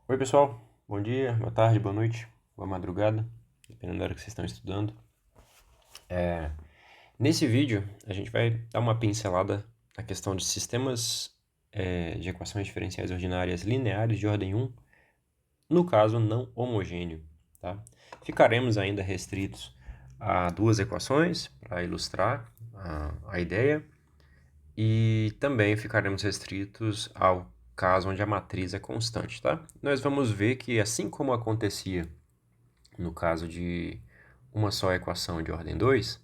Oi, pessoal. Bom dia, boa tarde, boa noite, boa madrugada, dependendo da hora que vocês estão estudando. Nesse vídeo, a gente vai dar uma pincelada na questão de sistemas de equações diferenciais ordinárias lineares de ordem 1, no caso não homogêneo, tá? Ficaremos ainda restritos a duas equações para ilustrar a ideia, e também ficaremos restritos ao caso onde a matriz é constante, tá? Nós vamos ver que, assim como acontecia no caso de uma só equação de ordem 2,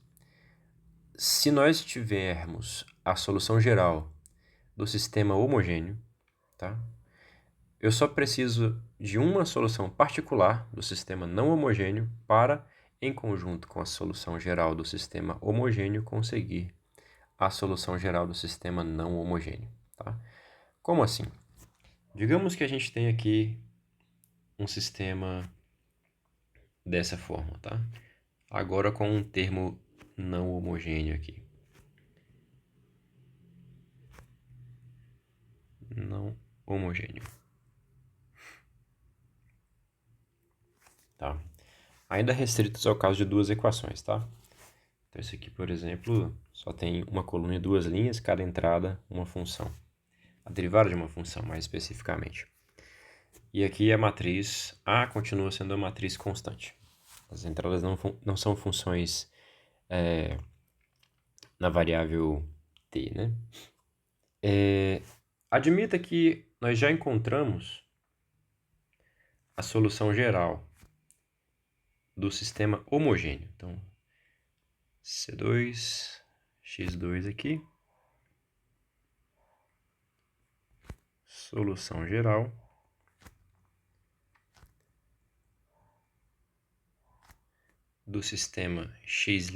se nós tivermos a solução geral do sistema homogêneo, tá? Eu só preciso de uma solução particular do sistema não homogêneo para, em conjunto com a solução geral do sistema homogêneo, conseguir a solução geral do sistema não homogêneo, tá? Como assim? Digamos que a gente tem aqui um sistema dessa forma, tá? Agora com um termo não homogêneo aqui. Não homogêneo. Tá? Ainda restritos ao caso de duas equações, tá? Então, esse aqui, por exemplo, só tem uma coluna e duas linhas, cada entrada uma função. A derivada de uma função, mais especificamente. E aqui a matriz A continua sendo a matriz constante. As entradas não são funções na variável t, né? Admita que nós já encontramos a solução geral do sistema homogêneo. Então, C2, X2 aqui. Solução geral do sistema x'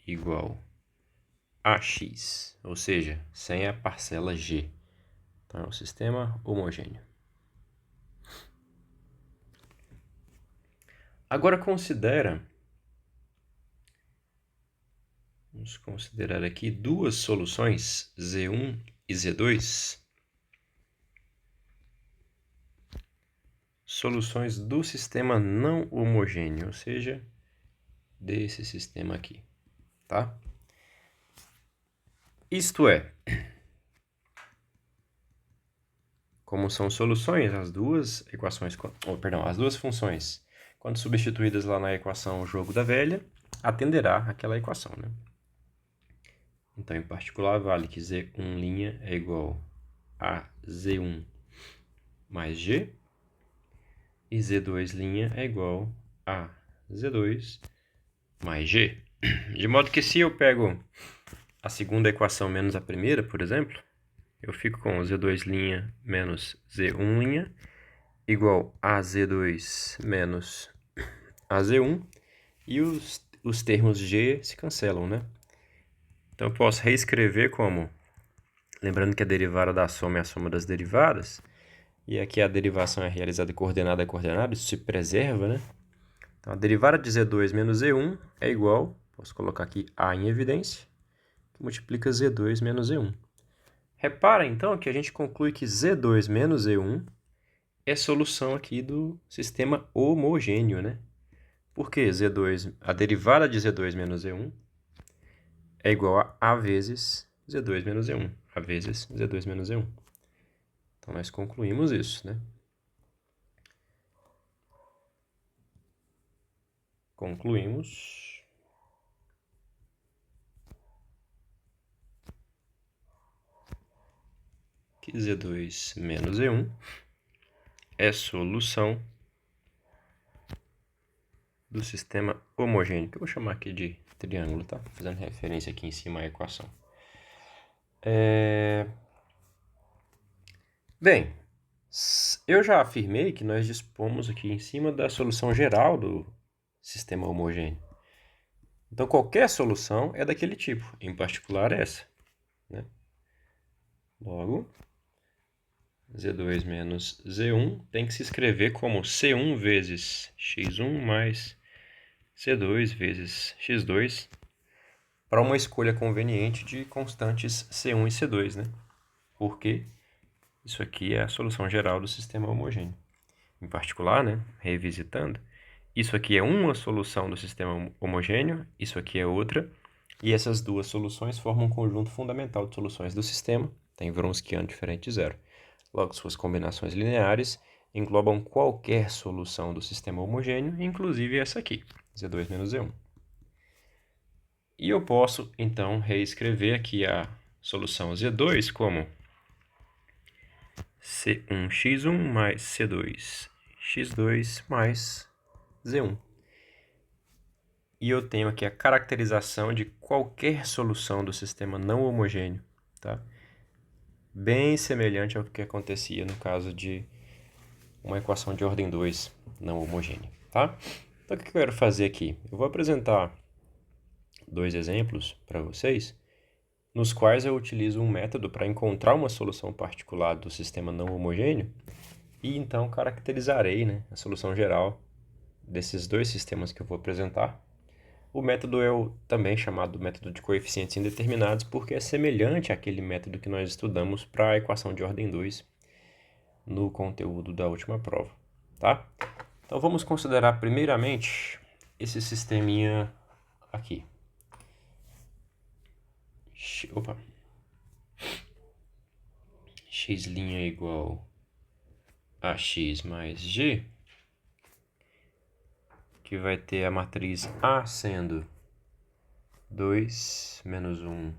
igual a x, ou seja, sem a parcela g. Então, é um sistema homogêneo. Agora vamos considerar aqui duas soluções, Z1 e Z2, soluções do sistema não homogêneo, ou seja, desse sistema aqui, tá? Isto é, como são soluções, as duas funções, quando substituídas lá na equação jogo da velha, atenderá àquela equação, né? Então, em particular, vale que Z1' é igual a Z1 mais G, e Z2' é igual a Z2 mais G. De modo que se eu pego a segunda equação menos a primeira, por exemplo, eu fico com Z2' menos Z1' igual a Z2 menos a Z1, e os termos G se cancelam, né? Então eu posso reescrever como, lembrando que a derivada da soma é a soma das derivadas, e aqui a derivação é realizada coordenada a coordenada, isso se preserva, né? Então a derivada de Z2 menos Z1 é igual, posso colocar aqui A em evidência, que multiplica Z2 menos Z1. Repara então que a gente conclui que Z2 menos Z1 é solução aqui do sistema homogêneo, né? Porque a derivada de Z2 menos Z1 é igual a A vezes Z2 menos Z1, A vezes Z2 menos Z1. Então, nós concluímos isso, né? Concluímos que Z2 menos Z1 é solução do sistema homogêneo, que eu vou chamar aqui de triângulo, tá? Fazendo referência aqui em cima à equação. Bem, eu já afirmei que nós dispomos aqui em cima da solução geral do sistema homogêneo. Então, qualquer solução é daquele tipo, em particular essa, né? Logo, Z2 menos Z1 tem que se escrever como C1 vezes X1 mais C2 vezes X2 para uma escolha conveniente de constantes C1 e C2, né? Porque isso aqui é a solução geral do sistema homogêneo. em particular, né? Revisitando. Isso aqui é uma solução do sistema homogêneo, isso aqui é outra. E essas duas soluções formam um conjunto fundamental de soluções do sistema. Tem Wronskiano diferente de zero. Logo, suas combinações lineares englobam qualquer solução do sistema homogêneo, inclusive essa aqui, Z2 menos Z1. E eu posso, então, reescrever aqui a solução Z2 como C1x1 mais C2x2 mais Z1. E eu tenho aqui a caracterização de qualquer solução do sistema não homogêneo, tá? Bem semelhante ao que acontecia no caso de uma equação de ordem 2 não homogênea, tá? Então, o que eu quero fazer aqui? Eu vou apresentar dois exemplos para vocês, nos quais eu utilizo um método para encontrar uma solução particular do sistema não homogêneo e então caracterizarei, né, a solução geral desses dois sistemas que eu vou apresentar. O método é também chamado método de coeficientes indeterminados porque é semelhante àquele método que nós estudamos para a equação de ordem 2 no conteúdo da última prova, tá? Então vamos considerar primeiramente esse sisteminha aqui. Opa. X' igual a x mais g, que vai ter a matriz A sendo 2 menos 1,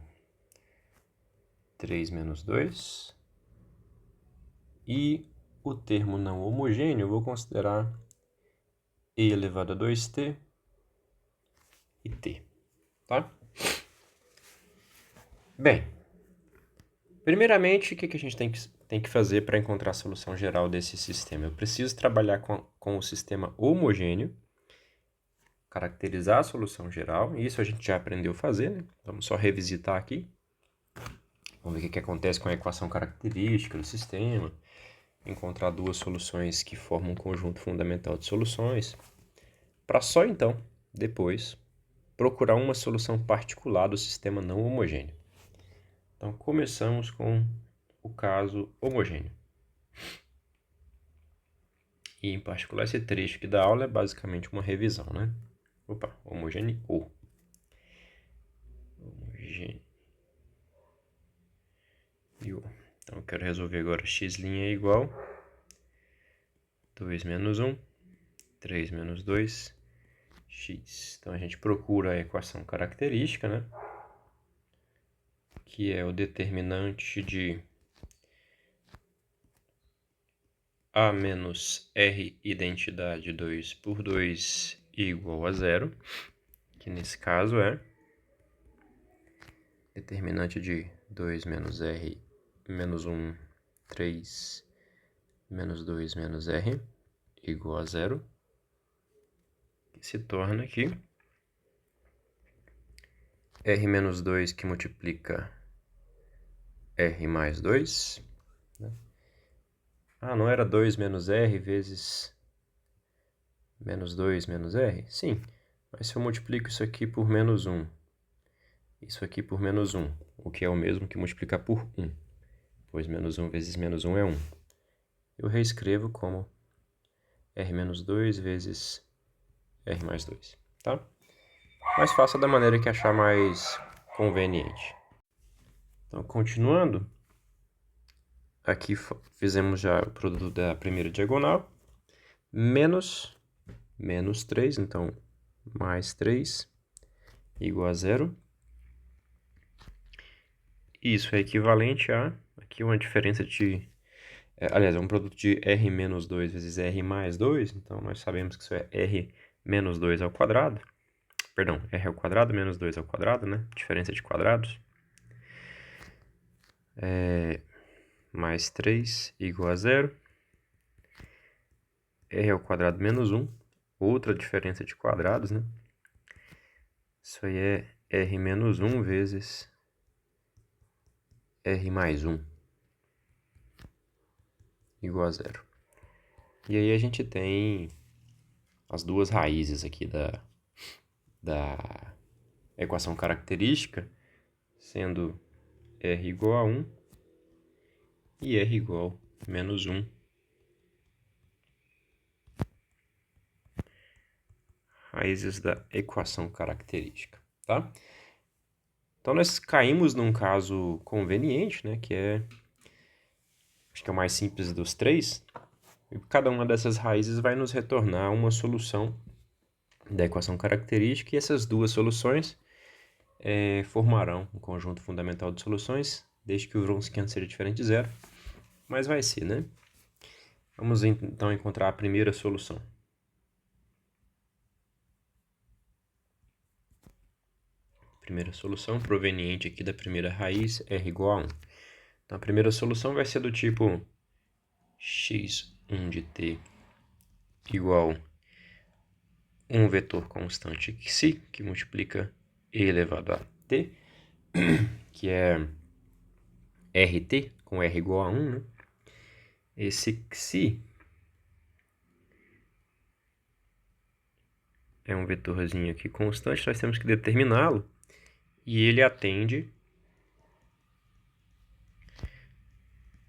3 menos 2. E o termo não homogêneo eu vou considerar e elevado a 2t e t, tá? Bem, primeiramente, o que a gente tem que fazer para encontrar a solução geral desse sistema? Eu preciso trabalhar com o sistema homogêneo, caracterizar a solução geral, e isso a gente já aprendeu a fazer, né? Vamos só revisitar aqui. Vamos ver o que acontece com a equação característica do sistema, encontrar duas soluções que formam um conjunto fundamental de soluções, para só então, depois, procurar uma solução particular do sistema não homogêneo. Então, começamos com o caso homogêneo. E, em particular, esse trecho aqui da aula é basicamente uma revisão, né? Opa, homogêneo. Homogêneo. Então, eu quero resolver agora x' é igual 2 menos 1, 3 menos 2, x. Então, a gente procura a equação característica, né? Que é o determinante de A menos R identidade 2 por 2 igual a 0, que nesse caso é determinante de 2 menos R menos 1, 3 menos 2 menos R igual a 0, que se torna aqui R menos 2 que multiplica R mais 2, né? Não era 2 menos R vezes menos 2 menos R? Sim, mas se eu multiplico isso aqui por menos 1, isso aqui por menos 1, o que é o mesmo que multiplicar por 1, pois menos 1 vezes menos 1 é 1. Eu reescrevo como R menos 2 vezes R mais 2, tá? Mas faça da maneira que achar mais conveniente. Então, continuando, aqui fizemos já o produto da primeira diagonal, menos 3, então mais 3 igual a 0. Isso é equivalente a, aqui uma diferença de, aliás, é um produto de R menos 2 vezes R mais 2, então nós sabemos que isso é R menos 2 ao quadrado, perdão, R ao quadrado menos 2 ao quadrado, né, diferença de quadrados, mais 3 igual a 0, R ao quadrado menos 1, outra diferença de quadrados, né, isso aí é R menos 1 vezes R mais 1 igual a 0. E aí a gente tem as duas raízes aqui da equação característica, sendo R igual a 1 e R igual a menos 1 raízes da equação característica, tá? Então, nós caímos num caso conveniente, né, que acho que é o mais simples dos três. E cada uma dessas raízes vai nos retornar uma solução da equação característica, e essas duas soluções formarão um conjunto fundamental de soluções, desde que o Wronskian seja diferente de zero, mas vai ser, né? Vamos então encontrar a primeira solução. Primeira solução proveniente aqui da primeira raiz, r igual a 1. Então, a primeira solução vai ser do tipo x1 de t igual a um vetor constante xi, que multiplica e elevado a t, que é rt, com r igual a 1, né? Esse xi é um vetorzinho aqui constante, nós temos que determiná-lo, e ele atende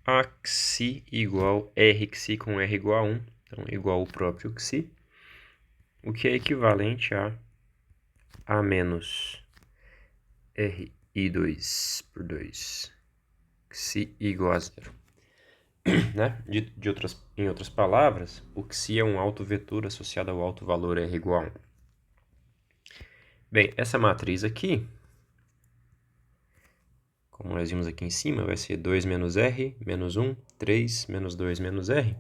a xi igual r xi com r igual a 1, então igual ao próprio xi, o que é equivalente a menos ri2 por 2 xi igual a 0. Né? Em outras palavras, o xi é um autovetor associado ao alto valor r igual a 1. Bem, essa matriz aqui, como nós vimos aqui em cima, vai ser 2 menos r, menos 1, 3, menos 2, menos r.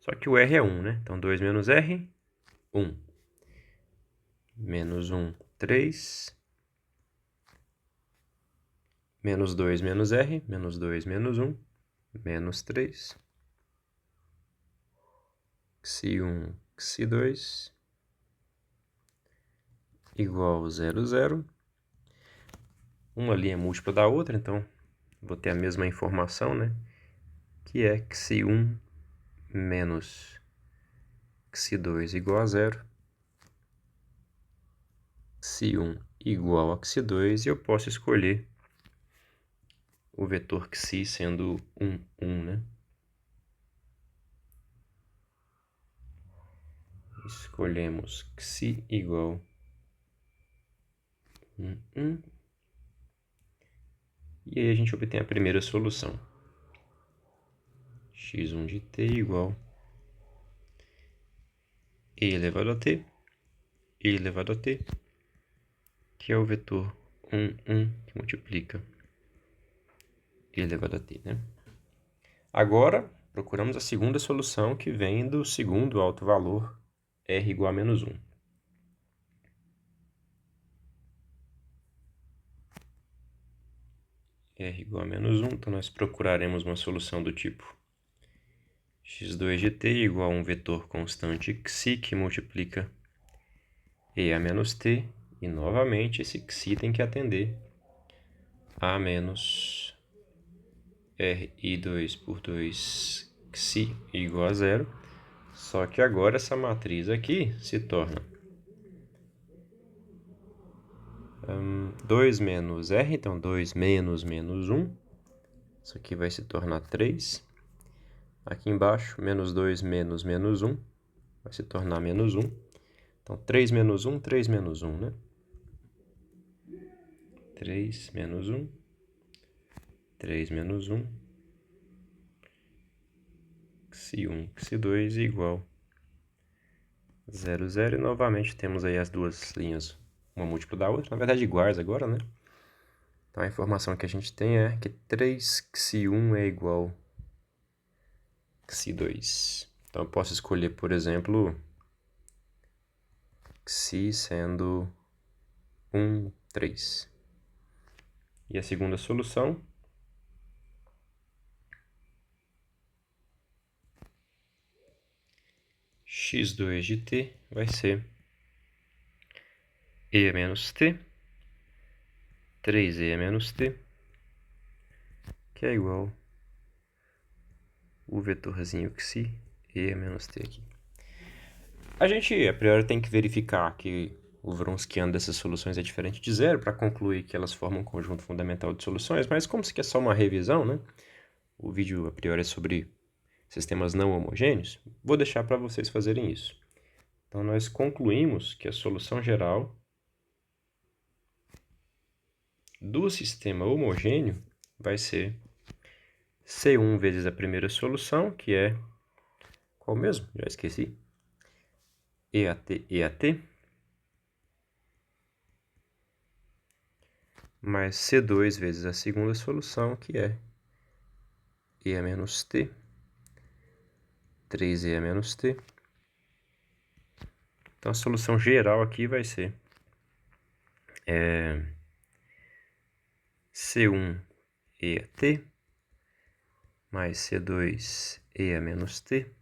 Só que o r é 1, né? Então, 2 menos r, 1. Menos 1, 3. Menos 2, menos r, menos 2, menos 1, menos 3. Xi1, Xi2, igual a 0, 0. Uma linha é múltipla da outra, então vou ter a mesma informação, né? Que é Xi1 menos Xi2 igual a 0. Xi1 igual a Xi2, e eu posso escolher o vetor Xi sendo 1, 1, né? Escolhemos Xi igual a 1, 1. E aí a gente obtém a primeira solução. x1 de t igual a e elevado a t, e elevado a t, que é o vetor 1, 1, que multiplica e elevado a t, né? Agora, procuramos a segunda solução, que vem do segundo alto valor, r igual a menos 1. R igual a menos 1, então nós procuraremos uma solução do tipo x2 de t igual a um vetor constante xi, que multiplica e a menos t, e novamente esse xi tem que atender a menos ri2 por 2 xi igual a 0, só que agora essa matriz aqui se torna 2 menos r, então 2 menos menos 1, isso aqui vai se tornar 3. Aqui embaixo, menos 2 menos menos 1, vai se tornar menos 1. Então, 3 menos 1, 3 menos 1, né? 3 menos 1, 3 menos 1, Xi1, Xi2 igual a 0, 0. E novamente temos aí as duas linhas, uma múltipla da outra, na verdade iguais agora, né? Então, a informação que a gente tem é que 3 Xi1 é igual a Xi2. Então, eu posso escolher, por exemplo, Xi sendo 1, 3. E a segunda solução x2 de t vai ser e menos t, 3e menos t, que é igual o vetorzinho xi, e menos t aqui. A gente, a priori, tem que verificar que o Wronskiano dessas soluções é diferente de zero para concluir que elas formam um conjunto fundamental de soluções, mas como isso aqui é só uma revisão, né? O vídeo, a priori, é sobre sistemas não homogêneos, vou deixar para vocês fazerem isso. Então, nós concluímos que a solução geral do sistema homogêneo vai ser C1 vezes a primeira solução, que é qual mesmo? Já esqueci. EAT, mais C2 vezes a segunda solução, que é EA menos T, 3EA menos T. Então, a solução geral aqui vai ser C1 EAT, mais C2 EA menos T,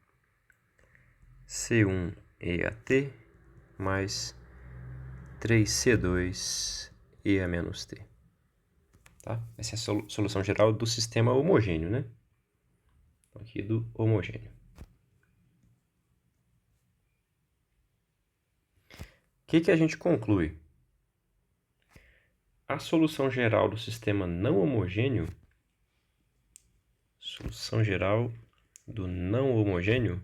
C1 EAT, mais 3C2 EA menos T. Tá? Essa é a solução geral do sistema homogêneo, né? Aqui do homogêneo. O que a gente conclui? A solução geral do sistema não homogêneo, solução geral do não homogêneo,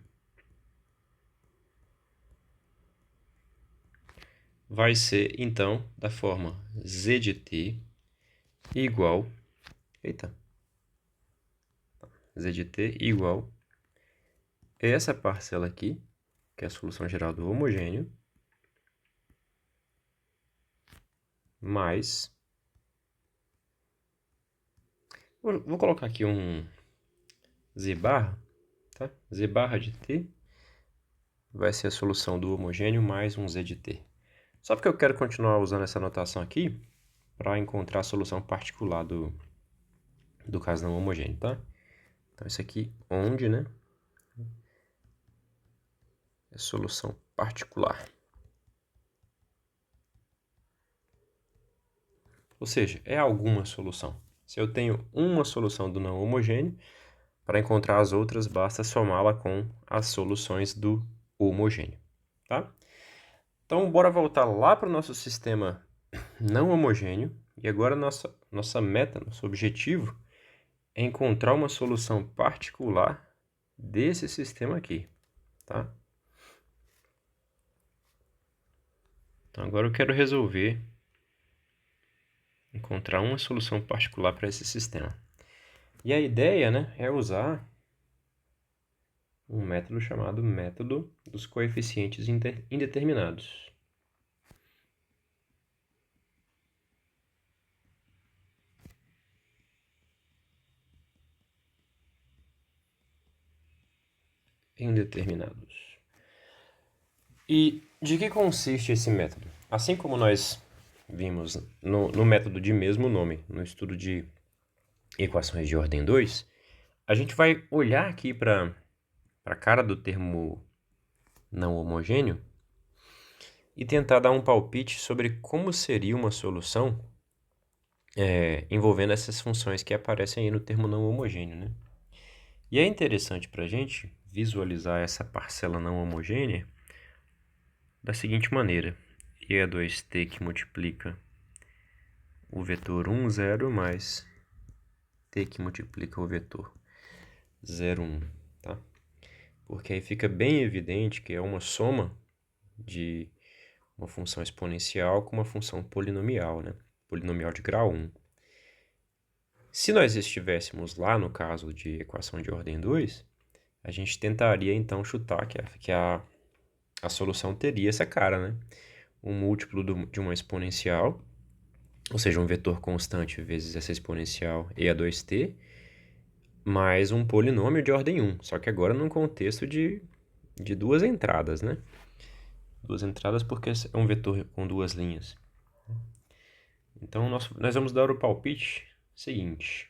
vai ser, então, da forma z de t igual... z de t igual essa parcela aqui, que é a solução geral do homogêneo, mais... Vou colocar aqui um z barra, tá? Z barra de t vai ser a solução do homogêneo mais um z de t. Só porque eu quero continuar usando essa notação aqui para encontrar a solução particular do caso não homogêneo, tá? Então, isso aqui, onde, né? É solução particular. Ou seja, é alguma solução. Se eu tenho uma solução do não homogêneo, para encontrar as outras, basta somá-la com as soluções do homogêneo, tá? Então, bora voltar lá para o nosso sistema não homogêneo. E agora nossa meta, nosso objetivo é encontrar uma solução particular desse sistema aqui, tá? Então, agora eu quero encontrar uma solução particular para esse sistema. E a ideia, né, é usar um método chamado método dos coeficientes indeterminados. Indeterminados. E de que consiste esse método? Assim como nós vimos no método de mesmo nome, no estudo de equações de ordem 2, a gente vai olhar aqui para a cara do termo não homogêneo e tentar dar um palpite sobre como seria uma solução envolvendo essas funções que aparecem aí no termo não homogêneo, né? E é interessante para a gente visualizar essa parcela não homogênea da seguinte maneira. E é 2t que multiplica o vetor 1, 0, mais t que multiplica o vetor 0, 1, tá? Porque aí fica bem evidente que é uma soma de uma função exponencial com uma função polinomial, né? Polinomial de grau 1. Se nós estivéssemos lá no caso de equação de ordem 2, a gente tentaria então chutar que a solução teria essa cara, né? Um múltiplo de uma exponencial, ou seja, um vetor constante vezes essa exponencial e a 2t, mais um polinômio de ordem 1, só que agora num contexto de duas entradas, né? Duas entradas porque é um vetor com duas linhas. Então, nós vamos dar o palpite seguinte.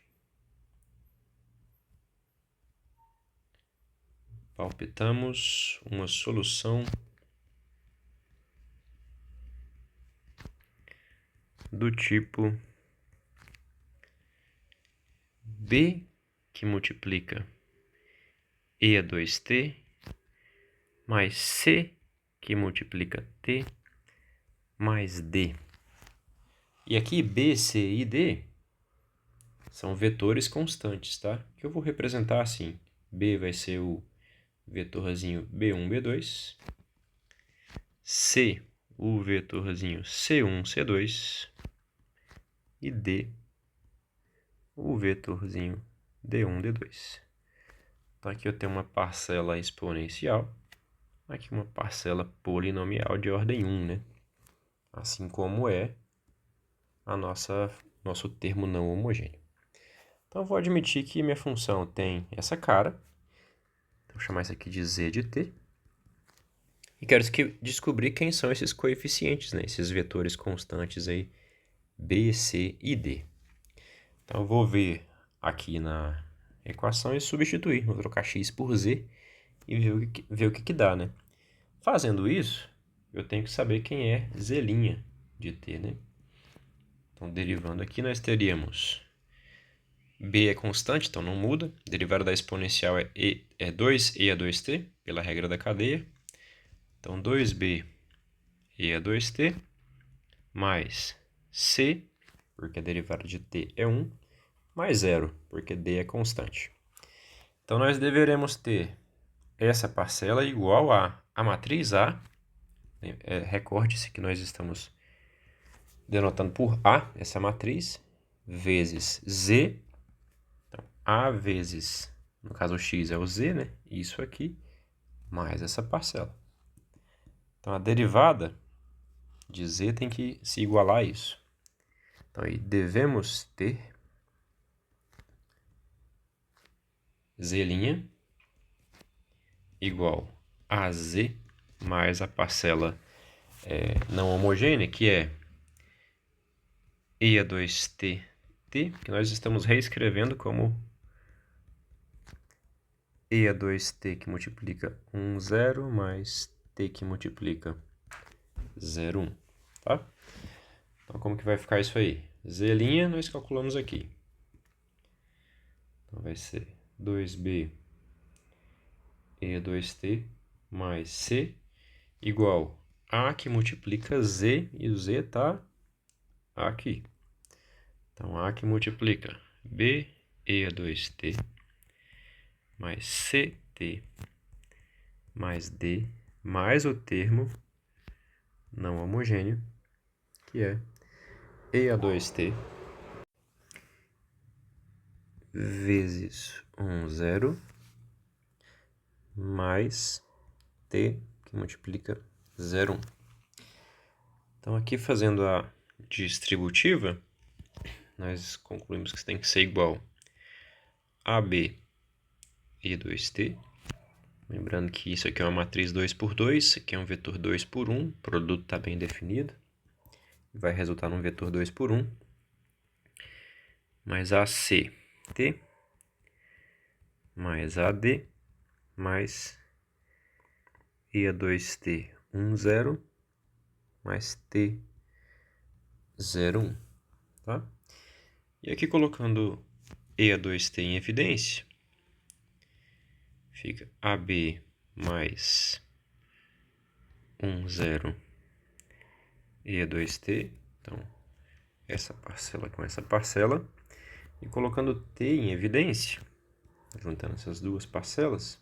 Palpitamos uma solução do tipo B que multiplica E a 2t mais C que multiplica t mais d. E aqui B, C e d são vetores constantes, tá? Que eu vou representar assim. B vai ser o vetorzinho B1, B2. C, o vetorzinho C1, C2, e D, o vetorzinho D1, D2. Então aqui eu tenho uma parcela exponencial, aqui uma parcela polinomial de ordem 1, né? Assim como é a nosso termo não homogêneo. Então eu vou admitir que minha função tem essa cara. Então, vou chamar isso aqui de z de t. E quero descobrir quem são esses coeficientes, né? Esses vetores constantes aí, b, c e d. Então eu vou ver aqui na equação e substituir. Vou trocar x por z e ver o que dá, né? Fazendo isso, eu tenho que saber quem é z' de t, né? Então, derivando aqui, nós teríamos b é constante, então não muda. Derivada da exponencial é 2e a 2t, pela regra da cadeia. Então, 2b e a 2t, mais c, porque a derivada de t é 1, mais 0, porque d é constante. Então, nós deveremos ter essa parcela igual a matriz A. Recorde-se que nós estamos denotando por A, essa matriz, vezes z. Então, A vezes, no caso o x é o z, né? Isso aqui, mais essa parcela. Então, a derivada de z tem que se igualar a isso. Então, aí devemos ter z' igual a z mais a parcela não homogênea, que é e a 2t, que nós estamos reescrevendo como e a 2t que multiplica 1, 0, mais t que multiplica 0, 1, tá? Então, como que vai ficar isso aí? Z' nós calculamos aqui. Então, vai ser 2b e a 2t mais c igual a que multiplica z, e o z está aqui. Então, a que multiplica b e a 2t mais ct mais d mais o termo não homogêneo, que é e a 2t vezes 1, 0 mais t que multiplica 0, 1. Então, aqui fazendo a distributiva, nós concluímos que isso tem que ser igual a b e 2t. Lembrando que isso aqui é uma matriz 2 por 2, isso aqui é um vetor 2 por 1, o produto está bem definido. Vai resultar num vetor 2 por 1, mais AC t, mais AD, mais e a 2t 1, 0, mais t 0, 1, tá? E aqui colocando e a 2t em evidência, fica AB mais 1, 0 e a 2t, então essa parcela com essa parcela, e colocando t em evidência, juntando essas duas parcelas,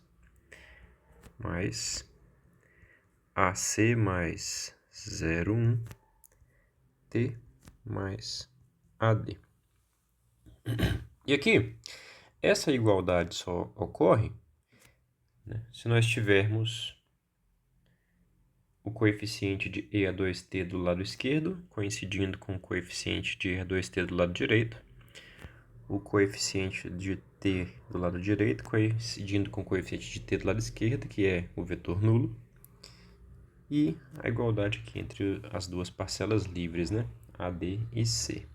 mais AC mais 0, 1, t mais AD. E aqui, essa igualdade só ocorre, né, se nós tivermos o coeficiente de e a 2t do lado esquerdo coincidindo com o coeficiente de e a 2t do lado direito, o coeficiente de t do lado direito coincidindo com o coeficiente de t do lado esquerdo, que é o vetor nulo, e a igualdade aqui entre as duas parcelas livres, né, AD e C.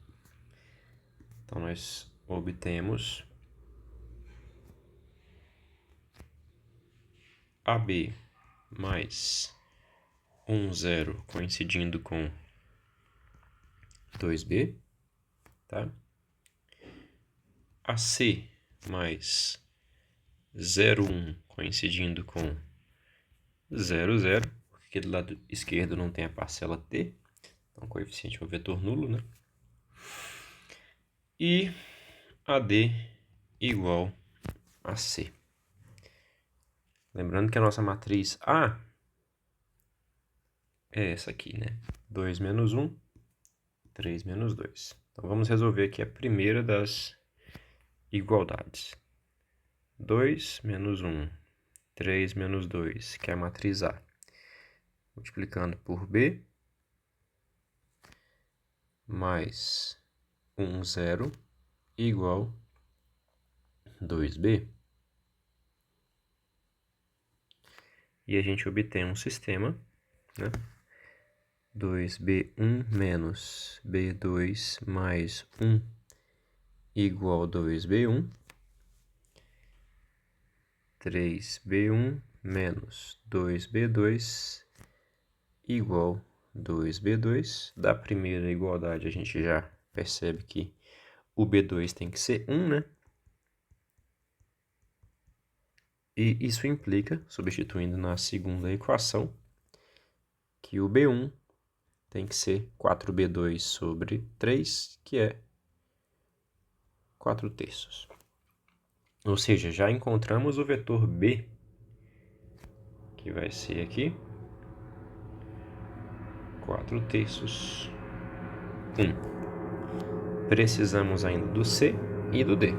Então, nós obtemos AB mais 1, 0 coincidindo com 2b, tá? AC mais 0, 1 coincidindo com 0, 0, porque do lado esquerdo não tem a parcela t, então o coeficiente é um vetor nulo, né? E AD igual a C. Lembrando que a nossa matriz A é essa aqui, né? 2 menos 1, 3 menos 2. Então, vamos resolver aqui a primeira das igualdades. 2 menos 1, 3 menos 2, que é a matriz A. Multiplicando por B, mais 1, 0, igual 2B. E a gente obtém um sistema, né? 2B1 menos B2 mais 1 igual 2B1. 3B1 menos 2B2 igual 2B2. Da primeira igualdade, a gente já percebe que o B2 tem que ser 1, né? E isso implica, substituindo na segunda equação, que o B1 tem que ser 4B2 sobre 3, que é 4 terços. Ou seja, já encontramos o vetor B, que vai ser aqui 4 terços 1. Precisamos ainda do C e do D.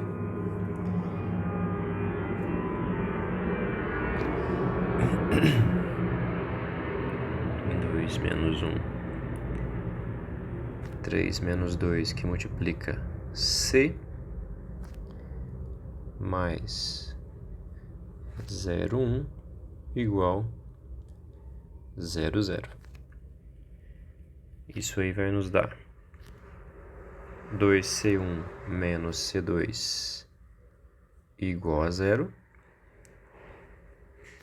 2 menos 1. 3 menos 2, que multiplica C, mais 0, 1, igual 0, 0. Isso aí vai nos dar 2C1 menos C2 igual a 0.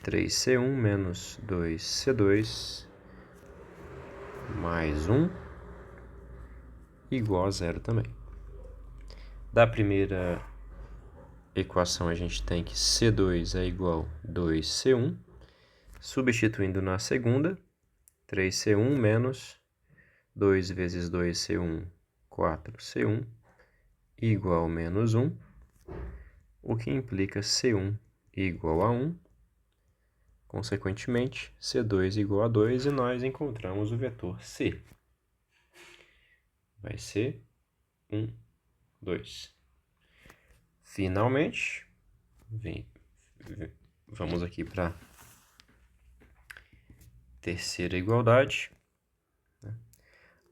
3C1 menos 2C2 mais 1 igual a 0 também. Da primeira equação, a gente tem que C2 é igual a 2C1. Substituindo na segunda, 3C1 menos 2 vezes 2C1, 4C1, igual a menos 1, o que implica C1 igual a 1. Consequentemente, C2 igual a 2 e nós encontramos o vetor C. Vai ser 1, 2. Finalmente, vamos aqui para a terceira igualdade.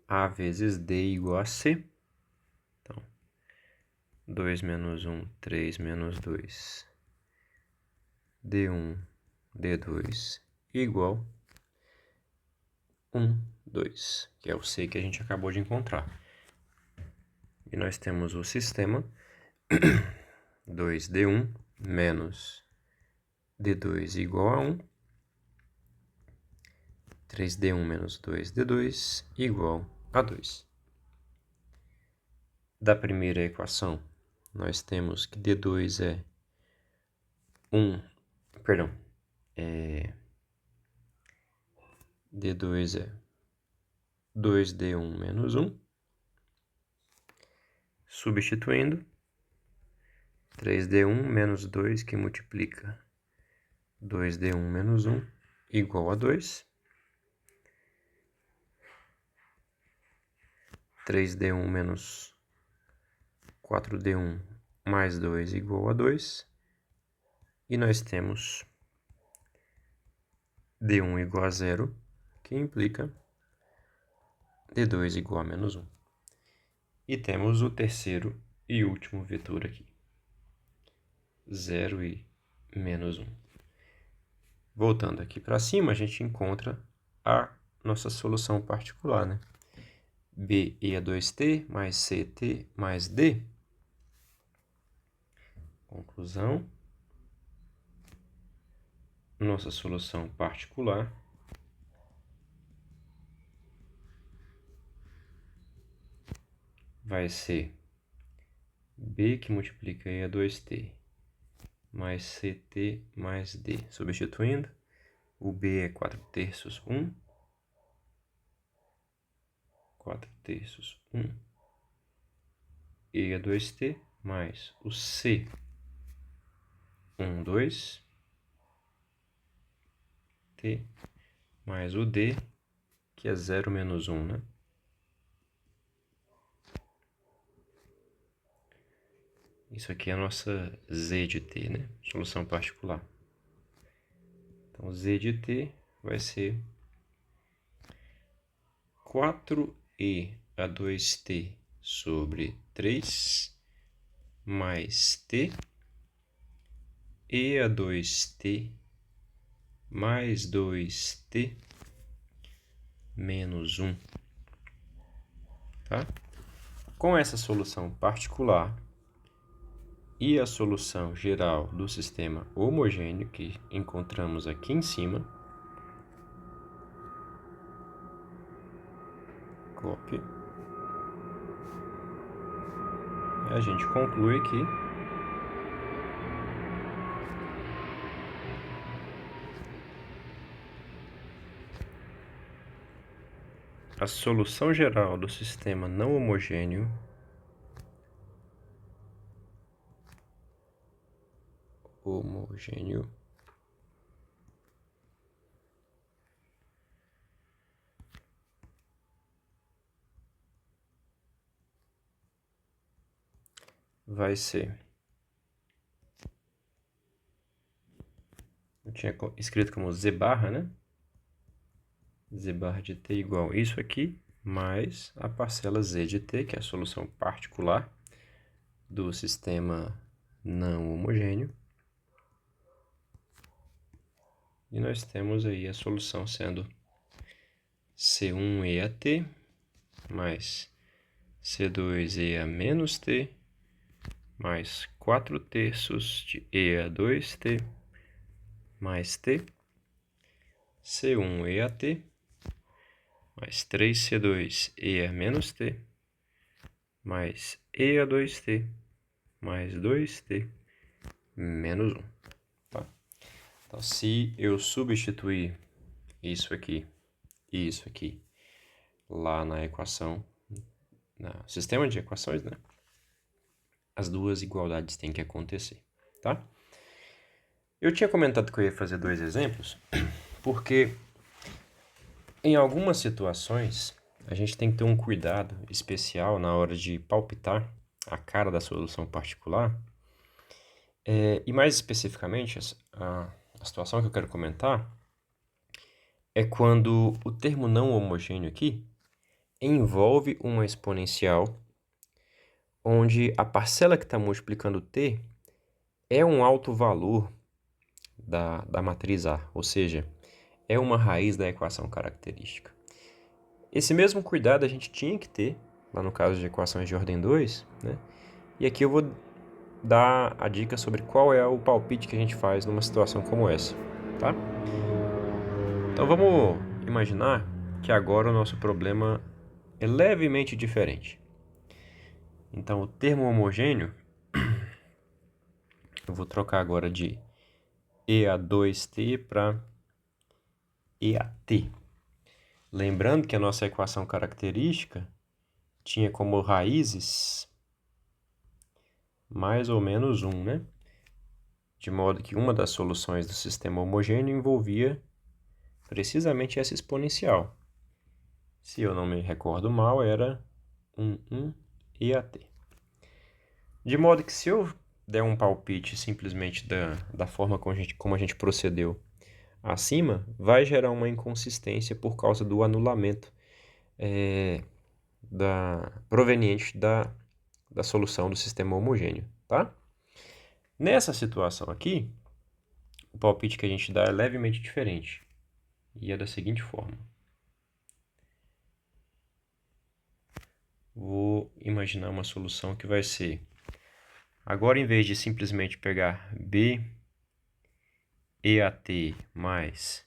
A vezes D igual a C. Então, 2 menos 1, 3 menos 2. D1, D2 igual 1, 2, que é o C que a gente acabou de encontrar. E nós temos o sistema 2D1 menos D2 igual a 1. 3D1 menos 2D2 igual a 2. Da primeira equação, nós temos que D2 é 2 é 2D1 menos 1. Substituindo, 3D1 menos 2, que multiplica 2D1 menos 1, igual a 2. 3D1 menos 4D1 mais 2 igual a 2. E nós temos D1 igual a 0, que implica D2 igual a menos 1. E temos o terceiro e último vetor aqui, 0 e menos 1. Voltando aqui para cima, a gente encontra a nossa solução particular, né? B e a 2t mais ct mais d. Conclusão. Nossa solução particular vai ser B, que multiplica E a 2t, mais ct mais d. Substituindo, o B é 4 terços 1. 4 terços 1. E a 2t mais o C, 1, 2. T mais o D, aqui é 0 menos 1, né? Isso aqui é a nossa z de t, né? Solução particular. Então, z de t vai ser 4e a 2t sobre 3 mais t e a 2t mais 2t menos 1. Tá? Com essa solução particular e a solução geral do sistema homogêneo que encontramos aqui em cima, copy, a gente conclui que a solução geral do sistema não homogêneo vai ser, eu tinha escrito como z barra, né? Z barra de t igual isso aqui, mais a parcela z de t, que é a solução particular do sistema não homogêneo. E nós temos aí a solução sendo C1e a t mais C2e a menos t mais 4 terços de e a 2t mais t, C1e a t mais 3c2e a menos t mais e a 2t mais 2t menos 1. Tá? Então, se eu substituir isso aqui e isso aqui lá na equação, no sistema de equações, né? As duas igualdades têm que acontecer, tá? Eu tinha comentado que eu ia fazer 2 exemplos, porque em algumas situações a gente tem que ter um cuidado especial na hora de palpitar a cara da solução particular. E mais especificamente, a situação que eu quero comentar é quando o termo não homogêneo aqui envolve uma exponencial onde a parcela que está multiplicando t é um alto valor da matriz A, ou seja, é uma raiz da equação característica. Esse mesmo cuidado a gente tinha que ter, lá no caso de equações de ordem 2, né? E aqui eu vou dar a dica sobre qual é o palpite que a gente faz numa situação como essa, tá? Então vamos imaginar que agora o nosso problema é levemente diferente. Então o termo homogêneo, eu vou trocar agora de EA2T para EAT. Lembrando que a nossa equação característica tinha como raízes mais ou menos 1, né? De modo que uma das soluções do sistema homogêneo envolvia precisamente essa exponencial. Se eu não me recordo mal, era 1 EAT. De modo que se eu der um palpite simplesmente da forma como a gente procedeu acima, vai gerar uma inconsistência por causa do anulamento proveniente da solução do sistema homogêneo, tá? Nessa situação aqui, o palpite que a gente dá é levemente diferente. E é da seguinte forma. Vou imaginar uma solução que vai ser... Agora, em vez de simplesmente pegar B EAT mais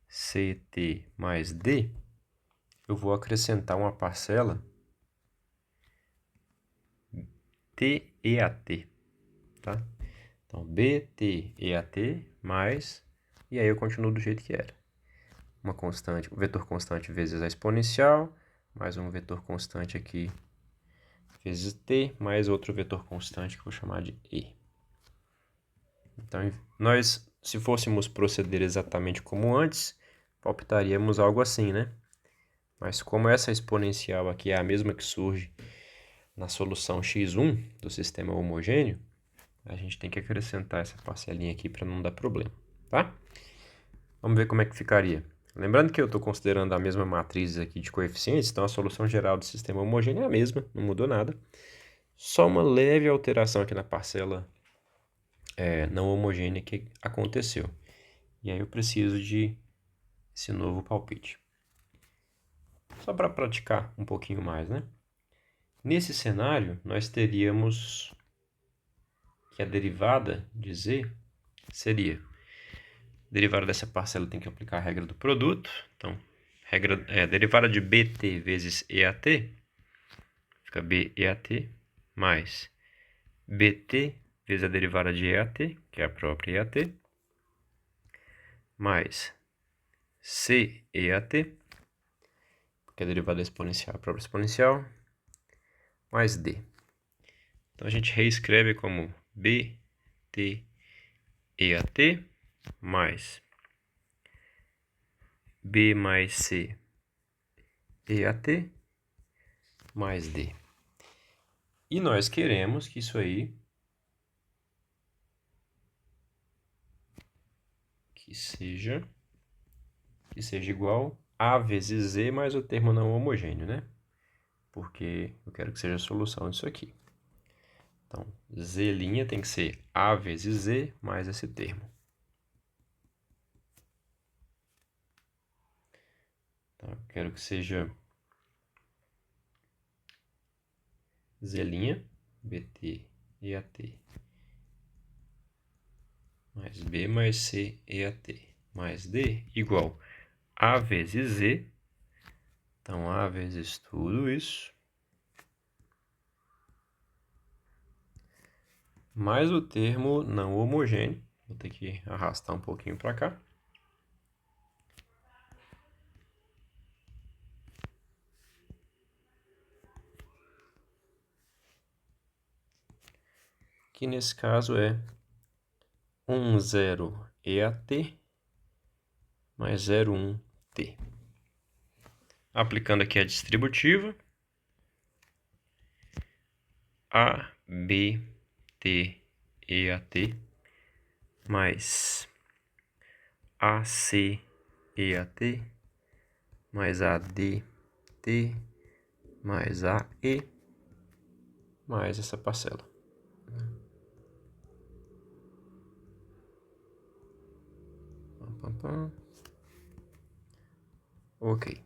CT mais D, eu vou acrescentar uma parcela TEAT, tá? Então, BTEAT mais, e aí eu continuo do jeito que era. Uma constante, o vetor constante vezes a exponencial, mais um vetor constante aqui vezes t, mais outro vetor constante que eu vou chamar de e. Então, nós, se fôssemos proceder exatamente como antes, palpitaríamos algo assim, né? Mas como essa exponencial aqui é a mesma que surge na solução x1 do sistema homogêneo, a gente tem que acrescentar essa parcelinha aqui para não dar problema, tá? Vamos ver como é que ficaria. Lembrando que eu estou considerando a mesma matriz aqui de coeficientes, então a solução geral do sistema homogêneo é a mesma, não mudou nada. Só uma leve alteração aqui na parcela não homogênea que aconteceu. E aí eu preciso de esse novo palpite. Só para praticar um pouquinho mais, né? Nesse cenário, nós teríamos que a derivada de z seria... derivada dessa parcela tem que aplicar a regra do produto. Então, derivada de bt vezes EAT, fica BEAT, mais bt vezes a derivada de EAT, que é a própria EAT, mais CEAT, porque a derivada exponencial é a própria exponencial, mais D. Então a gente reescreve como BT EAT mais B mais C EAT mais D. E nós queremos que isso aí seja igual a vezes Z mais o termo não homogêneo, né? Porque eu quero que seja a solução disso aqui. Então, Z' tem que ser A vezes Z mais esse termo. Então, eu quero que seja Z', BT, EAT, mais B mais C, EAT, mais D, igual A vezes Z. Então, A vezes tudo isso, mais o termo não homogêneo. Vou ter que arrastar um pouquinho para cá. Que nesse caso é 10 EAT mais 01T. Aplicando aqui a distributiva, A, B, T, EAT mais AC, EAT mais AD, T mais AE mais essa parcela. Ok.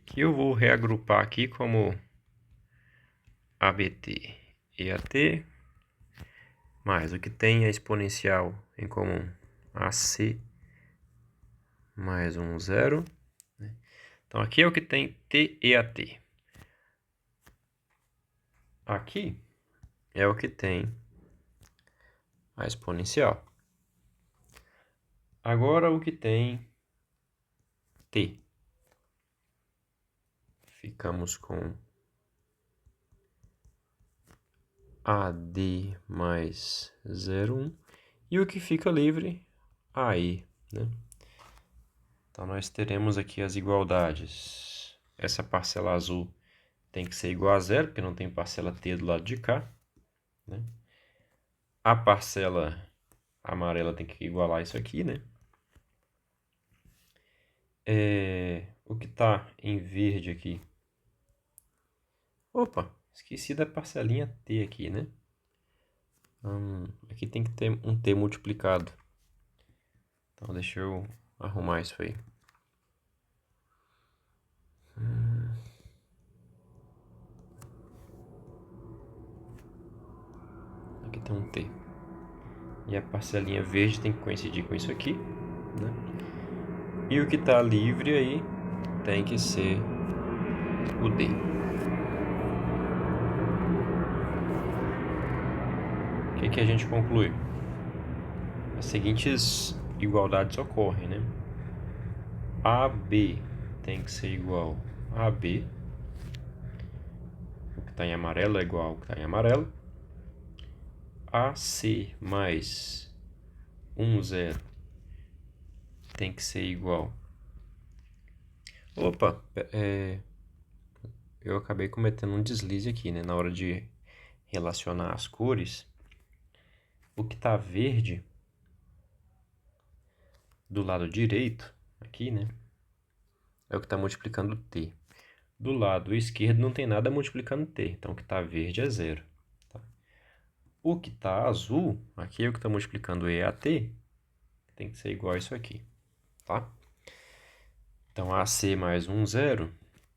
Que eu vou reagrupar aqui como ABT, EAT, mais o que tem a exponencial em comum, AC mais 0. Então, aqui é o que tem TEAT. Aqui é o que tem a exponencial. Agora, o que tem T. Ficamos com AD mais 0,1. E o que fica livre, AE, né? Então, nós teremos aqui as igualdades. Essa parcela azul tem que ser igual a zero, porque não tem parcela T do lado de cá, né? A parcela amarela tem que igualar isso aqui, né? O que está em verde aqui? Opa, esqueci da parcelinha T aqui, né? Aqui tem que ter um T multiplicado. Então, deixa eu arrumar isso aí. Aqui tem um T. E a parcelinha verde tem que coincidir com isso aqui, né? E o que está livre aí tem que ser o D. O que a gente conclui? As seguintes igualdades ocorrem, né? AB tem que ser igual a AB. O que está em amarelo é igual ao que está em amarelo. AC mais 10 tem que ser igual... Opa, eu acabei cometendo um deslize aqui, né? Na hora de relacionar as cores, o que está verde do lado direito, aqui, né? É o que está multiplicando t. Do lado esquerdo não tem nada multiplicando t, então o que está verde é 0. Tá? O que está azul, aqui é o que está multiplicando e a t, tem que ser igual a isso aqui. Tá? Então, AC mais 0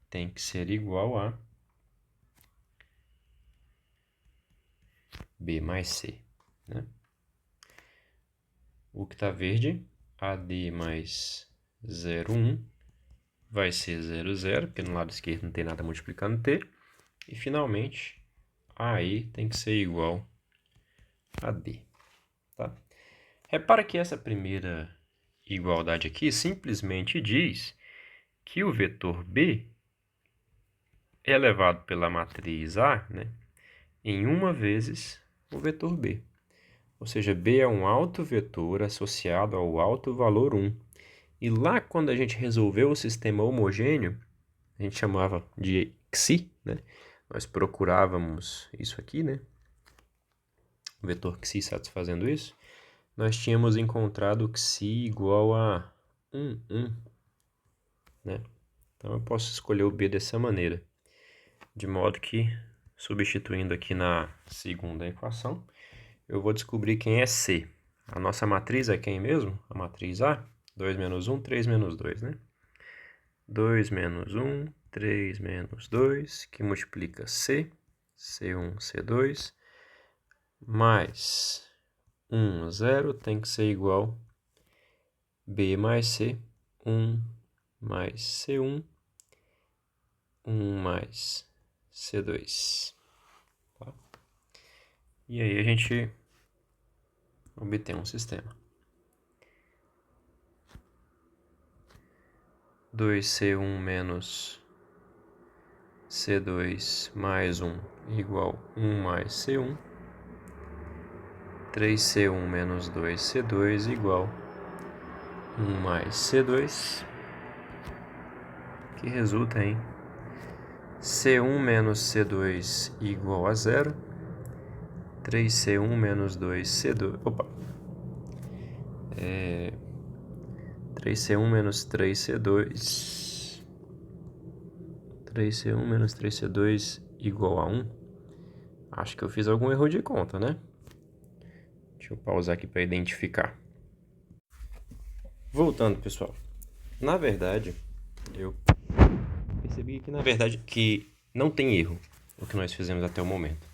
tem que ser igual a B mais C. Né? O que está verde, AD mais 0,1 vai ser 0,0, porque no lado esquerdo não tem nada multiplicando T. E, finalmente, AE tem que ser igual a D. Tá? Repara que essa primeira igualdade aqui simplesmente diz que o vetor B é elevado pela matriz A, né, em 1 vezes o vetor B. Ou seja, B é um autovetor associado ao alto valor 1. E lá, quando a gente resolveu o sistema homogêneo, a gente chamava de Xi, né? Nós procurávamos isso aqui, né? O vetor Xi satisfazendo isso. Nós tínhamos encontrado Xi igual a 1, 1, né? Então, eu posso escolher o B dessa maneira. De modo que, substituindo aqui na segunda equação, eu vou descobrir quem é C. A nossa matriz é quem mesmo? A matriz A? 2 menos 1, 3 menos 2, né? 2 menos 1, 3 menos 2, que multiplica C, C1, C2, mais 1, 0, tem que ser igual B mais C, 1 mais C1, 1 mais C2. Tá? E aí a gente obtém um sistema. 2C1 menos C2 mais 1 igual 1 mais C1. 3C1 menos 2C2 igual 1 mais C2. Que resulta em C1 menos C2 igual a 0. 3C1 menos 2C2... Opa! 3C1 menos 3C2... 3C1 menos 3C2 igual a 1. Acho que eu fiz algum erro de conta, né? Deixa eu pausar aqui para identificar. Voltando, pessoal. Na verdade, eu percebi que, que não tem erro o que nós fizemos até o momento.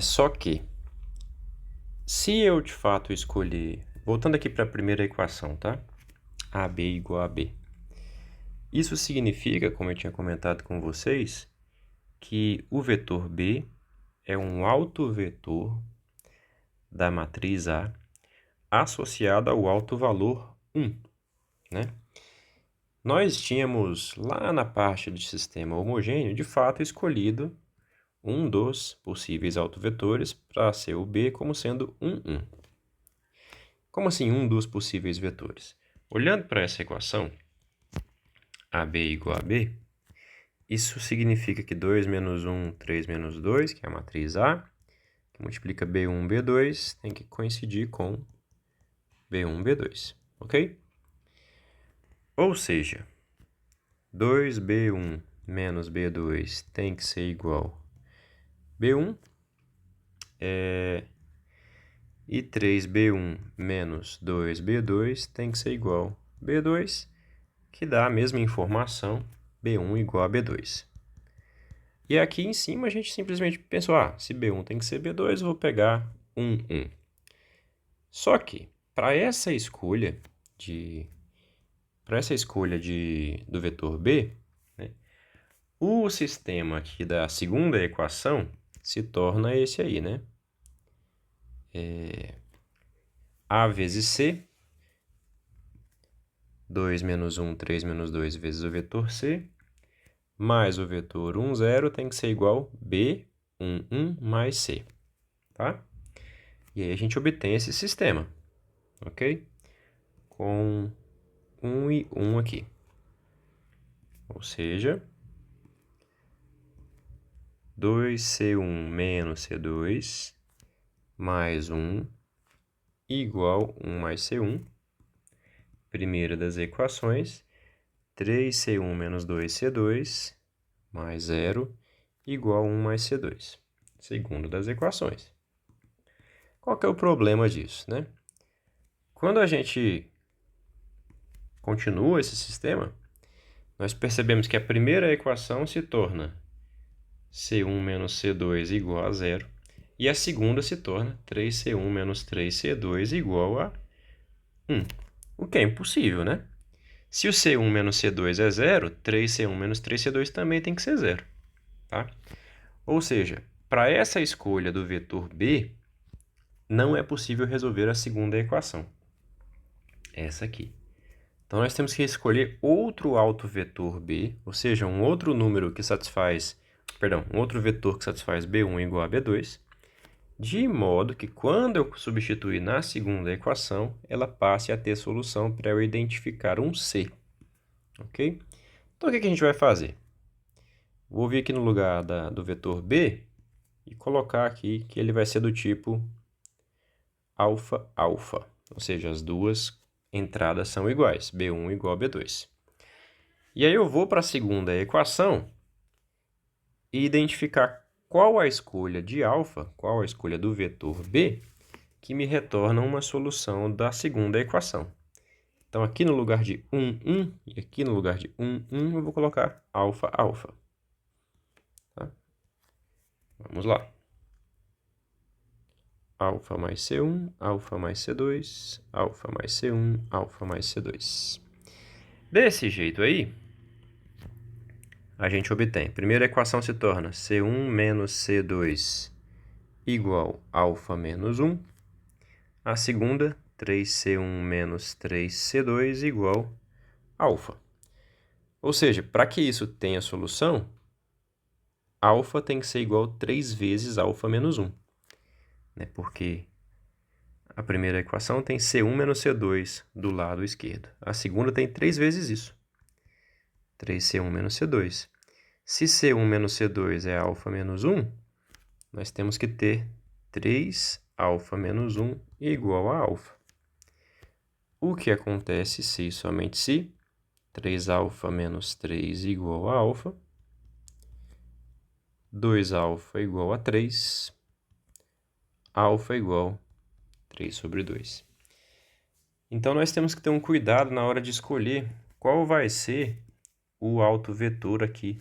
Só que, se eu de fato escolher... Voltando aqui para a primeira equação, tá? AB igual a B. Isso significa, como eu tinha comentado com vocês, que o vetor B é um autovetor da matriz A associado ao alto valor 1, né? Nós tínhamos lá na parte de sistema homogêneo, de fato, escolhido um dos possíveis autovetores para ser o B como sendo 1, 1. Como assim um dos possíveis vetores? Olhando para essa equação, AB igual a B, isso significa que 2 menos 1, 3 menos 2, que é a matriz A, que multiplica B1, B2, tem que coincidir com B1, B2, ok? Ou seja, 2B1 menos B2 tem que ser igual a B1, e 3B1 menos 2B2 tem que ser igual a B2, que dá a mesma informação, B1 igual a B2. E aqui em cima a gente simplesmente pensou, se B1 tem que ser B2, eu vou pegar 1, 1. Só que, para essa escolha do vetor B, né, o sistema aqui da segunda equação se torna esse aí, né? A vezes C, 2 menos 1, 3 menos 2 vezes o vetor C, mais o vetor 1, 0 tem que ser igual a B, 1, 1 mais C, tá? E aí a gente obtém esse sistema, ok? com 1 e 1 aqui. Ou seja, 2C1 menos C2 mais 1 igual 1 mais C1. Primeira das equações, 3C1 menos 2C2 mais 0 igual 1 mais C2. Segunda das equações. Qual que é o problema disso, né? Quando a gente continua esse sistema, nós percebemos que a primeira equação se torna C1 menos C2 igual a 0, e a segunda se torna 3C1 menos 3C2 igual a 1, o que é impossível, né? Se o C1 menos C2 é 0, 3C1 menos 3C2 também tem que ser 0, tá? Ou seja, para essa escolha do vetor B, não é possível resolver a segunda equação, essa aqui. Então, nós temos que escolher outro autovetor B, ou seja, um outro número que satisfaz, um outro vetor que satisfaz B1 igual a B2, de modo que quando eu substituir na segunda equação, ela passe a ter solução para eu identificar um C, ok? Então, o que a gente vai fazer? Vou vir aqui no lugar do vetor B e colocar aqui que ele vai ser do tipo alfa, alfa, ou seja, as duas entradas são iguais, B1 igual a B2. E aí eu vou para a segunda equação e identificar qual a escolha de alfa, qual a escolha do vetor B, que me retorna uma solução da segunda equação. Então, aqui no lugar de 1, 1, e aqui no lugar de 1, 1, eu vou colocar alfa, alfa. Tá? Vamos lá. Alfa mais C1, alfa mais C2, alfa mais C1, alfa mais C2. Desse jeito aí, a gente obtém. Primeira equação se torna C1 menos C2 igual alfa menos 1. A segunda, 3C1 menos 3C2 igual alfa. Ou seja, para que isso tenha solução, alfa tem que ser igual a 3 vezes alfa menos 1. Né? Porque a primeira equação tem C1 menos C2 do lado esquerdo. A segunda tem 3 vezes isso. 3C1 menos C2. Se C1 menos C2 é alfa menos 1, nós temos que ter 3 alfa menos 1 igual a alfa. O que acontece se e somente se 3 alfa menos 3 igual a alfa, 2 alfa igual a 3, alfa igual a 3 sobre 2. Então, nós temos que ter um cuidado na hora de escolher qual vai ser o autovetor aqui,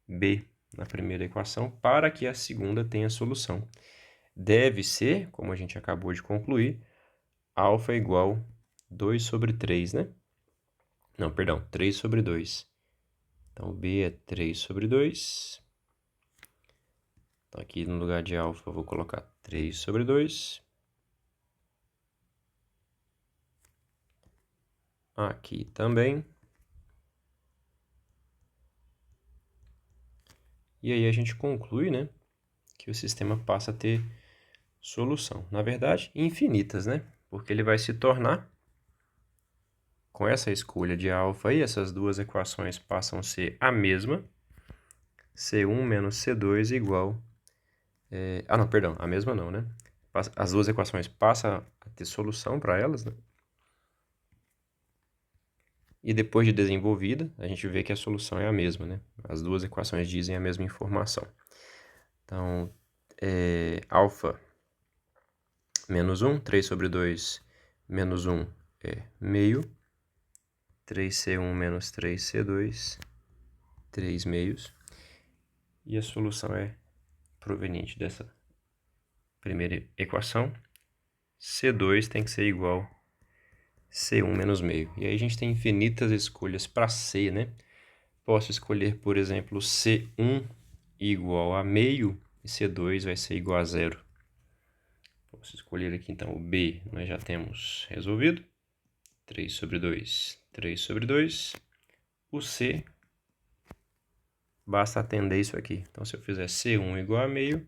B, na primeira equação, para que a segunda tenha solução. Deve ser, como a gente acabou de concluir, alfa igual a 2 sobre 3, né? Não, perdão, 3 sobre 2. Então, B é 3 sobre 2. Então, aqui no lugar de alfa, eu vou colocar 3 sobre 2. Aqui também. E aí a gente conclui, né, que o sistema passa a ter solução. Na verdade, infinitas, né? Porque ele vai se tornar, com essa escolha de alfa aí, essas duas equações passam a ser a mesma. C1 menos C2 igual... não, perdão, a mesma não, né? As duas equações passam a ter solução para elas, né? E depois de desenvolvida, a gente vê que a solução é a mesma, né? As duas equações dizem a mesma informação. Então, alfa menos 1, 3 sobre 2 menos 1 é meio. 3C1 menos 3C2, 3 meios. E a solução é proveniente dessa primeira equação. C2 tem que ser igual a C1 menos meio. E aí a gente tem infinitas escolhas para C, né? Posso escolher, por exemplo, C1 igual a meio e C2 vai ser igual a 0. Posso escolher aqui, então, o B, nós já temos resolvido. 3 sobre 2, 3 sobre 2. O C, basta atender isso aqui. Então, se eu fizer C1 igual a meio,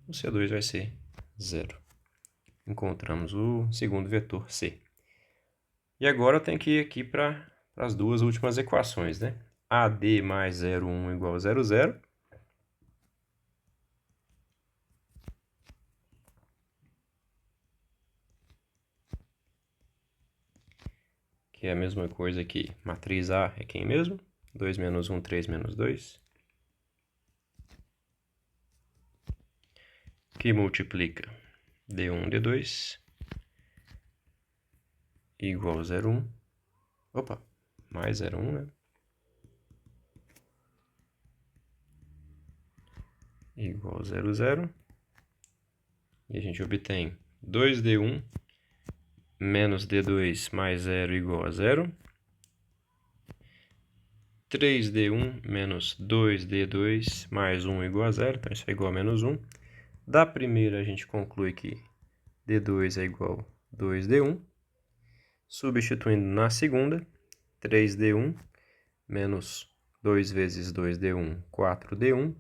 o C2 vai ser 0. Encontramos o segundo vetor C. E agora eu tenho que ir aqui para as duas últimas equações, né? AD mais 0,1 igual a 0,0. Que é a mesma coisa que matriz A é quem mesmo? 2 menos 1, 3 menos 2. Que multiplica D1, D2 igual a 0,1. Opa, mais 0,1, né? Igual a 0,0. E a gente obtém 2D1 menos D2 mais 0 igual a 0. 3D1 menos 2D2 mais 1 igual a 0. Então, isso é igual a menos 1. Da primeira, a gente conclui que D2 é igual a 2D1. Substituindo na segunda, 3D1 menos 2 vezes 2D1, 4D1,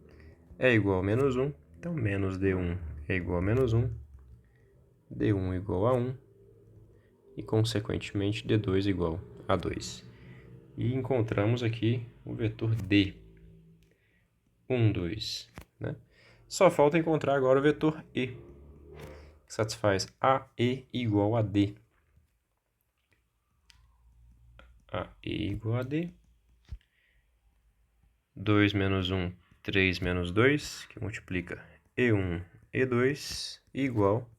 é igual a menos 1. Então, menos D1 é igual a menos 1. D1 igual a 1. E, consequentemente, D2 igual a 2. E encontramos aqui o vetor D. 1, 2. Né? Só falta encontrar agora o vetor E, que satisfaz AE igual a D. AE igual a D. 2 menos 1, 3 menos 2, que multiplica E1, E2, igual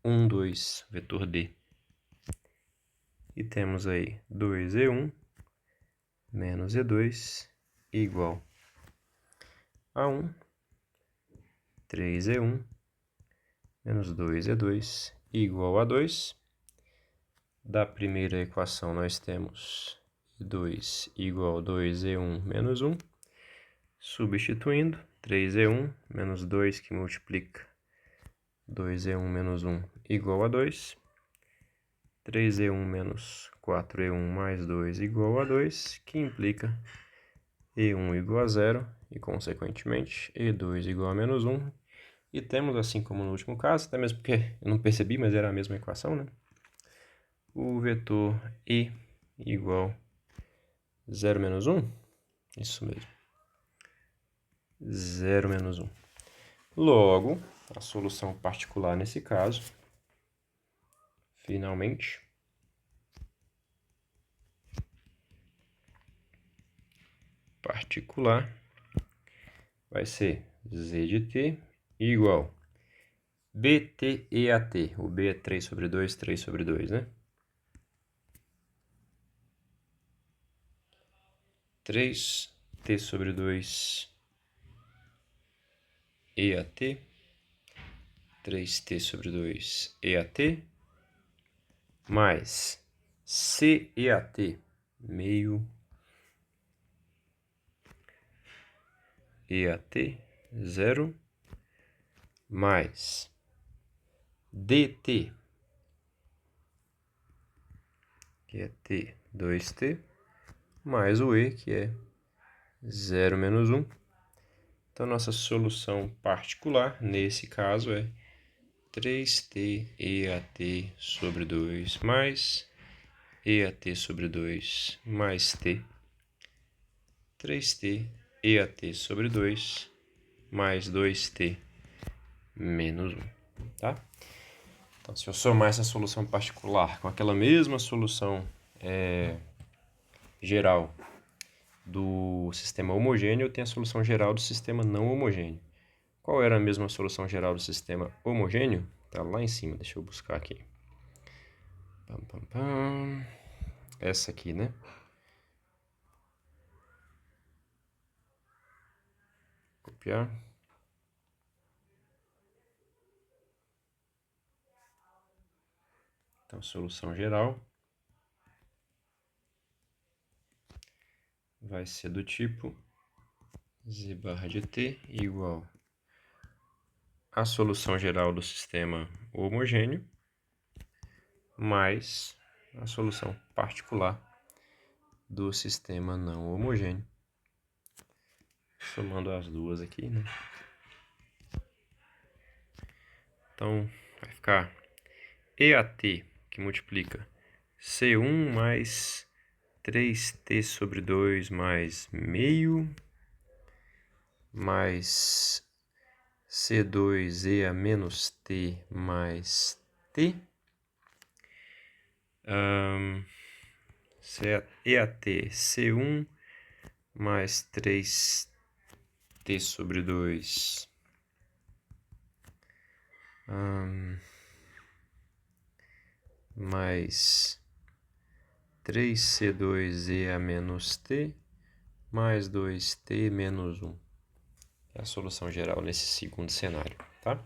1, 2, vetor D. E temos aí 2E1 menos E2 igual a 1, 3E1 menos 2E2 igual a 2. Da primeira equação nós temos E2 igual a 2E1 menos 1. Substituindo, 3E1 menos 2 que multiplica 2E1 menos 1 igual a 2. 3E1 menos 4E1 mais 2 igual a 2, que implica E1 igual a 0 e, consequentemente, E2 igual a menos 1. E temos, assim como no último caso, até mesmo porque eu não percebi, mas era a mesma equação, né? O vetor E igual a 0 menos 1. Isso mesmo. 0 menos 1. Logo, a solução particular nesse caso, finalmente, particular, vai ser Z de t igual BTEAT. O B é 3 sobre 2, 3 sobre 2, né? 3t sobre 2 EAT. 3t sobre 2 EAT. Mais CEAT, meio EAT, 0. Mais DT, que é T, 2T, mais o E, que é 0 menos 1. Então, nossa solução particular, nesse caso, é 3t EAT sobre 2 mais EAT sobre 2 mais T. 3t EAT sobre 2 mais 2t menos 1. Tá? Então, se eu somar essa solução particular com aquela mesma solução geral do sistema homogêneo, eu tenho a solução geral do sistema não homogêneo. Qual era a mesma solução geral do sistema homogêneo? Tá lá em cima, deixa eu buscar aqui. Pam, pam, pam. Essa aqui, né? Copiar. Então, solução geral vai ser do tipo z barra de t igual a solução geral do sistema homogêneo mais a solução particular do sistema não homogêneo. Somando as duas aqui, né? Então, vai ficar EAT, que multiplica C1 mais 3t sobre 2 mais meio mais C2 menos t mais t EAT C1 mais 3t sobre 2 mais 3C2 menos t mais 2t menos 1. É a solução geral nesse segundo cenário, tá?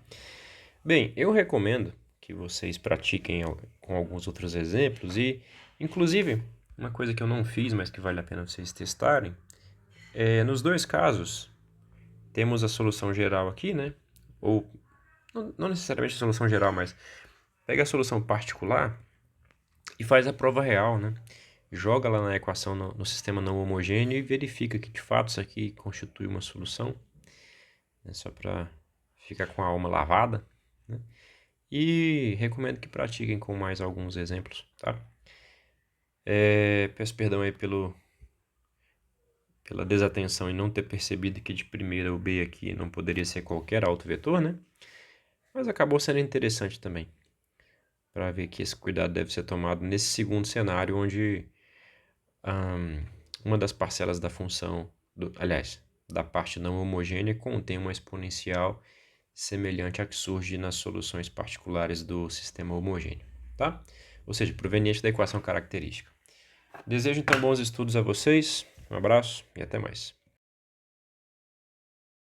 Bem, eu recomendo que vocês pratiquem com alguns outros exemplos e, inclusive, uma coisa que eu não fiz, mas que vale a pena vocês testarem, nos dois casos, temos a solução geral aqui, né? Ou, não necessariamente a solução geral, mas pega a solução particular e faz a prova real, né? Joga lá na equação no sistema não homogêneo e verifica que de fato isso aqui constitui uma solução, né? Só para ficar com a alma lavada, né? E recomendo que pratiquem com mais alguns exemplos, tá? Peço perdão aí pela desatenção em não ter percebido que de primeira o B aqui não poderia ser qualquer autovetor, né? Mas acabou sendo interessante também, para ver que esse cuidado deve ser tomado nesse segundo cenário, onde uma das parcelas da função, da parte não homogênea, contém uma exponencial semelhante à que surge nas soluções particulares do sistema homogêneo, tá? Ou seja, proveniente da equação característica. Desejo então bons estudos a vocês, um abraço e até mais.